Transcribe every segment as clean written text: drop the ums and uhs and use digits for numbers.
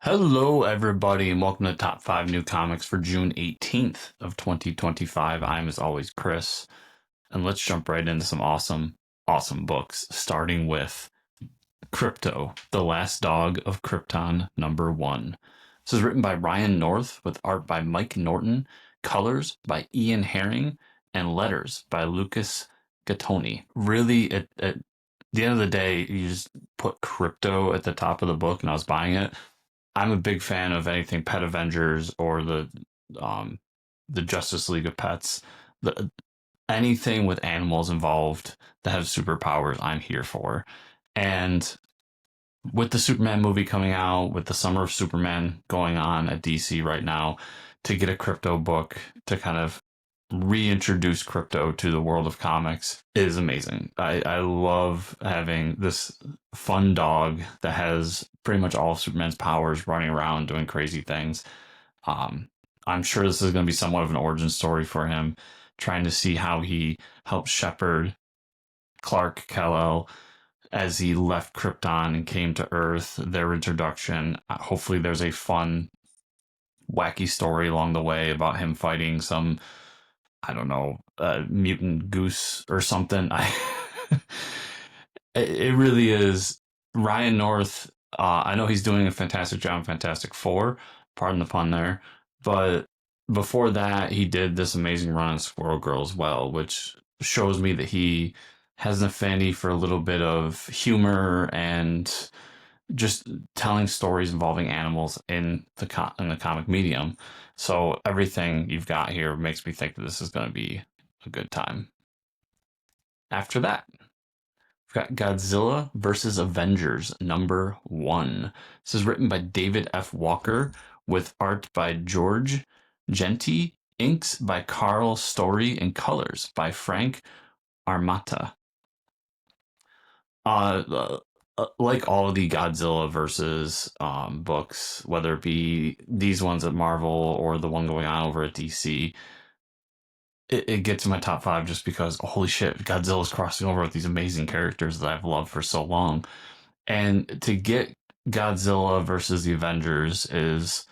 Hello, everybody, and welcome to Top 5 New Comics for June 18th of 2025. I'm, as always, Chris, and let's jump right into some awesome books, starting with Krypto, The Last Dog of Krypton, #1. This is written by Ryan North, with art by Mike Norton, colors by Ian Herring, and letters by Lucas Gattoni. Really, at the end of the day, you just put Krypto at the top of the book, and I was buying it. I'm a big fan of anything Pet Avengers or um, the Justice League of Pets. The, anything with animals involved that have superpowers, I'm here for. And with the Superman movie coming out, with the Summer of Superman going on at DC right now, to get a Krypto book to kind of reintroduce Krypto to the world of comics is amazing. I love having this fun dog that has pretty much all of Superman's powers running around doing crazy things. I'm sure this is going to be somewhat of an origin story for him, trying to see how he helped shepherd Clark Kal-El as he left Krypton and came to Earth, their introduction. Hopefully there's a fun, wacky story along the way about him fighting some, I don't know, mutant goose or something. It really is. Ryan North, I know he's doing a fantastic job in Fantastic Four, pardon the pun there, but before that, he did this amazing run on Squirrel Girl as well, which shows me that he has an affinity for a little bit of humor and just telling stories involving animals in the comic medium. So everything you've got here makes me think that this is going to be a good time. After that, we've got Godzilla vs. Avengers #1. This is written by David F. Walker with art by George Jeanty, inks by Karl Story, and colors by Frank D'Armata. Like all of the Godzilla versus books, whether it be these ones at Marvel or the one going on over at DC, it gets in my top 5 just because, holy shit, Godzilla's crossing over with these amazing characters that I've loved for so long. And to get Godzilla versus the Avengers is,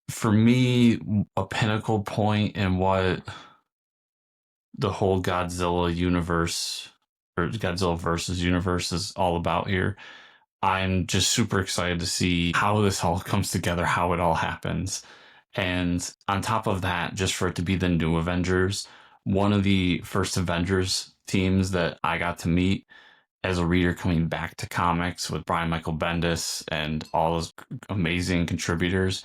for me, a pinnacle point in what the whole Godzilla universe or Godzilla versus universe is all about here. I'm just super excited to see how this all comes together, how it all happens. And on top of that, just for it to be the new Avengers, one of the first Avengers teams that I got to meet as a reader coming back to comics with Brian Michael Bendis and all those amazing contributors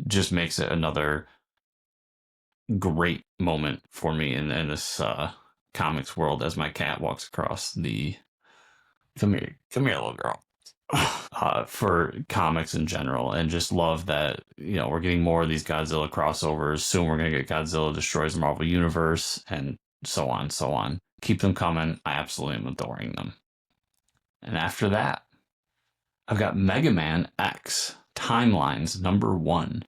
just makes it another great moment for me in this comics world as my cat walks across the come here little girl for comics in general, and just love that we're getting more of these Godzilla crossovers. Soon we're going to get Godzilla destroys the Marvel Universe, and so on. Keep them coming. I absolutely am adoring them. And after that, I've got Megaman X Timelines #1.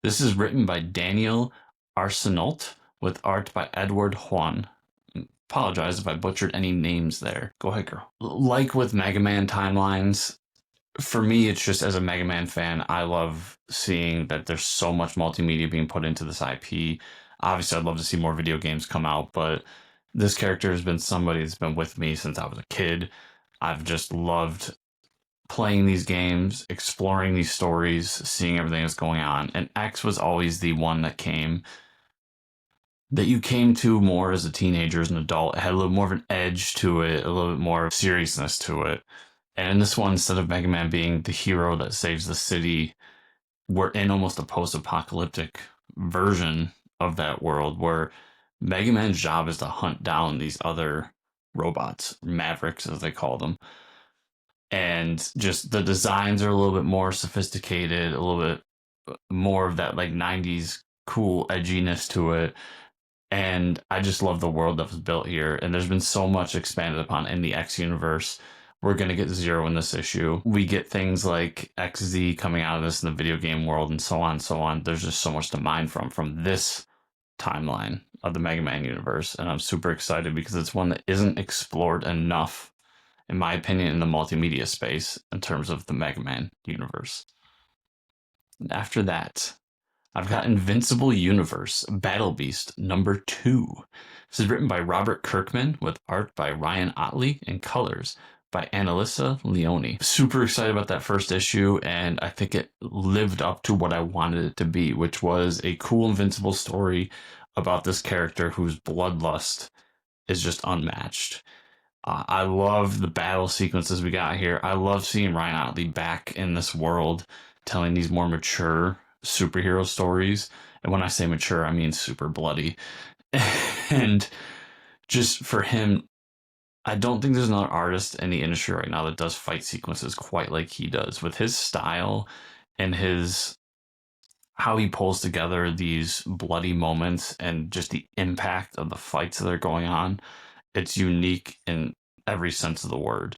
This is written by Daniel Arseneault with art by Edward Huang. Apologize if I butchered any names there. Go ahead, girl. Like with Mega Man Timelines, for me, it's just, as a Mega Man fan, I love seeing that there's so much multimedia being put into this IP. Obviously, I'd love to see more video games come out, but this character has been somebody that's been with me since I was a kid. I've just loved playing these games, exploring these stories, seeing everything that's going on. And X was always the one that you came to more as a teenager, as an adult. It had a little more of an edge to it, a little bit more seriousness to it. And in this one, instead of Mega Man being the hero that saves the city, we're in almost a post-apocalyptic version of that world where Mega Man's job is to hunt down these other robots, Mavericks as they call them. And just the designs are a little bit more sophisticated, a little bit more of that like 90s cool edginess to it. And I just love the world that was built here. And there's been so much expanded upon in the X universe. We're going to get Zero in this issue. We get things like XZ coming out of this in the video game world, and so on. There's just so much to mine from this timeline of the Mega Man universe. And I'm super excited because it's one that isn't explored enough, in my opinion, in the multimedia space in terms of the Mega Man universe. And after that, I've got Invincible Universe, Battle Beast #2. This is written by Robert Kirkman with art by Ryan Otley and colors by Annalisa Leone. Super excited about that first issue, and I think it lived up to what I wanted it to be, which was a cool Invincible story about this character whose bloodlust is just unmatched. I love the battle sequences we got here. I love seeing Ryan Otley back in this world, telling these more mature superhero stories. And when I say mature, I mean super bloody. And just for him, I don't think there's another artist in the industry right now that does fight sequences quite like he does. With his style and his how he pulls together these bloody moments and just the impact of the fights that are going on, it's unique in every sense of the word.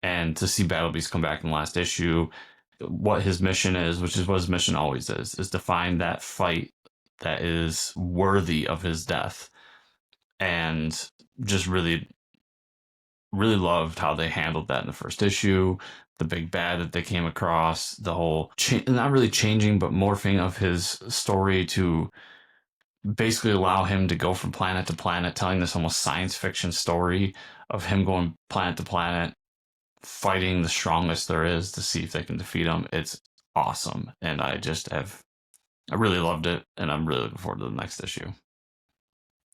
And to see Battle Beast come back in the last issue, what his mission is, which is what his mission always is to find that fight that is worthy of his death. And just really, really loved how they handled that in the first issue. The big bad that they came across, the whole, not really changing, but morphing of his story to basically allow him to go from planet to planet, telling this almost science fiction story of him going planet to planet, fighting the strongest there is to see if they can defeat him. It's awesome. And I really loved it. And I'm really looking forward to the next issue.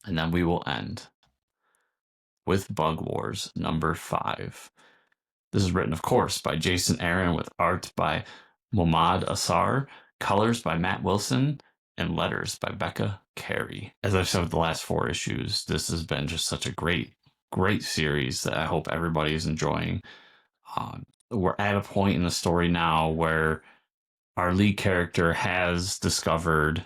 And then we will end with Bug Wars #5. This is written, of course, by Jason Aaron with art by Mohammad Assar, colors by Matt Wilson, and letters by Becca Carey. As I've said with the last 4 issues, this has been just such a great, great series that I hope everybody is enjoying. We're at a point in the story now where our lead character has discovered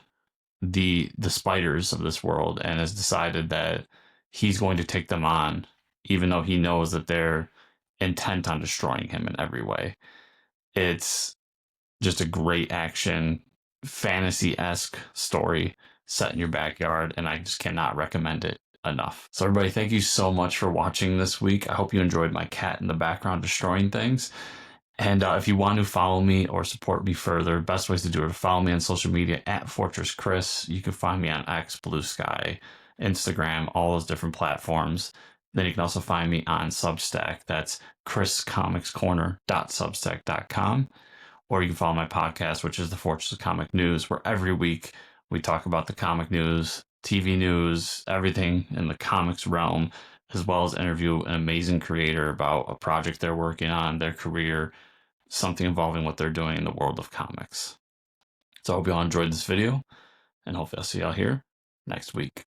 the spiders of this world and has decided that he's going to take them on, even though he knows that they're intent on destroying him in every way. It's just a great action, fantasy-esque story set in your backyard, and I just cannot recommend it enough. So everybody, thank you so much for watching this week. I hope you enjoyed my cat in the background destroying things. And if you want to follow me or support me further, best ways to do it, follow me on social media at Fortress Chris. You can find me on X, Blue Sky, Instagram, all those different platforms. Then you can also find me on Substack. That's chriscomicscorner.substack.com. Or you can follow my podcast, which is the Fortress of Comic News, where every week we talk about the comic news, TV news, everything in the comics realm, as well as interview an amazing creator about a project they're working on, their career, something involving what they're doing in the world of comics. So I hope you all enjoyed this video, and hopefully I'll see y'all here next week.